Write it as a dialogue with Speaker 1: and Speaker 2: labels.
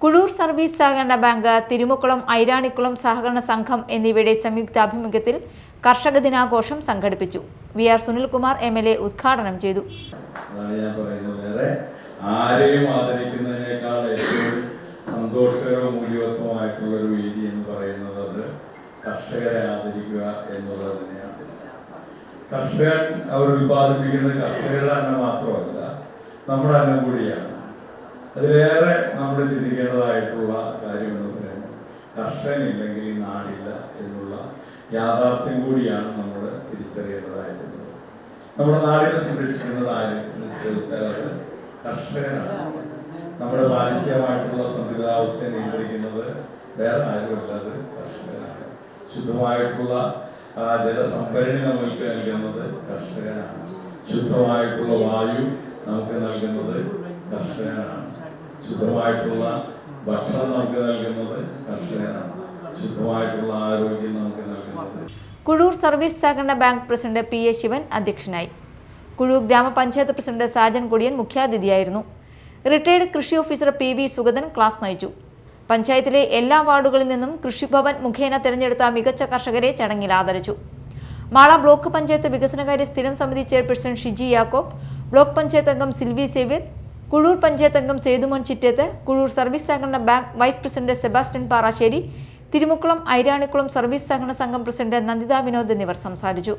Speaker 1: Kuzhur service സഹകരണ bank, Thirumukkulam Airanikkulam സഹകരണ സംഘം എന്നിവയുടെ സംയുക്താഭിമുഖ്യത്തിൽ കർഷക ദിനാഘോഷം സംഘടിപ്പിച്ചു. വി.ആർ. സുനിൽകുമാർ എം.എൽ.എ. ഉദ്ഘാടനം ചെയ്തു.
Speaker 2: ആരെയും ആദരിക്കുന്നതിനേക്കാൾ ഏറ്റവും സന്തോഷകരവും മൂല്യവത്തമായിട്ടുള്ള ഒരു വേദി എന്ന് പറയുന്നത് അത് കർഷകരെ ആദരിക്കുക എന്നുള്ളത് തന്നെയാണ്. കർഷകൻ അവർ ഉൽപ്പാദിപ്പിക്കുന്നത് കർഷകരുടെ അന്നം മാത്രമല്ല, നമ്മുടെ അന്നം കൂടിയാണ്. അതിലേറെ നമ്മൾ ചിന്തിക്കേണ്ടതായിട്ടുള്ള കാര്യമെന്ന് പറയുന്നത് കർഷകനില്ലെങ്കിൽ ഈ നാടില്ല എന്നുള്ള യാഥാർത്ഥ്യം കൂടിയാണ് നമ്മൾ തിരിച്ചറിയേണ്ടതായിട്ടുള്ളത്. നമ്മുടെ നാടിനെ സംരക്ഷിക്കുന്നത് ആര് എന്ന് ചോദിച്ചാൽ അത് കർഷകനാണ്. നമ്മുടെ പാരിസ്ഥിതികമായിട്ടുള്ള സന്തുലിതാവസ്ഥയെ നിയന്ത്രിക്കുന്നത് വേറെ ആരുമല്ല, അത് കർഷകനാണ്. ശുദ്ധമായിട്ടുള്ള ജലസംഭരണി നമുക്ക് നൽകുന്നത് കർഷകനാണ്. ശുദ്ധമായിട്ടുള്ള വായു നമുക്ക് നൽകുന്നത് കർഷകനാണ്. ശുദ്ധമായിട്ടുള്ള ഭക്ഷണം നമുക്ക് നൽകുന്നത് കർഷകനാണ്. ശുദ്ധമായിട്ടുള്ള ആരോഗ്യം നമുക്ക് നൽകുന്നത്.
Speaker 1: കുഴൂർ സർവീസ് സഹകരണ ബാങ്ക് പ്രസിഡന്റ് P.A. ശിവൻ അധ്യക്ഷനായി. കുഴൂർ ഗ്രാമപഞ്ചായത്ത് പ്രസിഡന്റ് സാജൻ കുടിയൻ മുഖ്യാതിഥിയായിരുന്നു. റിട്ടയർഡ് കൃഷി ഓഫീസർ P.V. സുഗതൻ ക്ലാസ് നയിച്ചു. പഞ്ചായത്തിലെ എല്ലാ വാർഡുകളിൽ നിന്നും കൃഷിഭവൻ മുഖേന തിരഞ്ഞെടുത്ത മികച്ച കർഷകരെ ചടങ്ങിൽ ആദരിച്ചു. മാള ബ്ലോക്ക് പഞ്ചായത്ത് വികസനകാര്യ സ്ഥിരം സമിതി ചെയർപേഴ്സൺ ഷിജി യാക്കോബ്, ബ്ലോക്ക് പഞ്ചായത്ത് അംഗം സിൽവി സേവ്യർ, കുഴൂർ പഞ്ചായത്ത് അംഗം സേതുമോൻ ചിറ്റേത്ത്, കുഴൂർ സർവീസ് സഹകരണ bank vice president Sebastian Parassery, Thirumukkulam Iranikkulam service സഹകരണ സംഘം പ്രസിഡന്റ് നന്ദിത വിനോദ് എന്നിവർ സംസാരിച്ചു.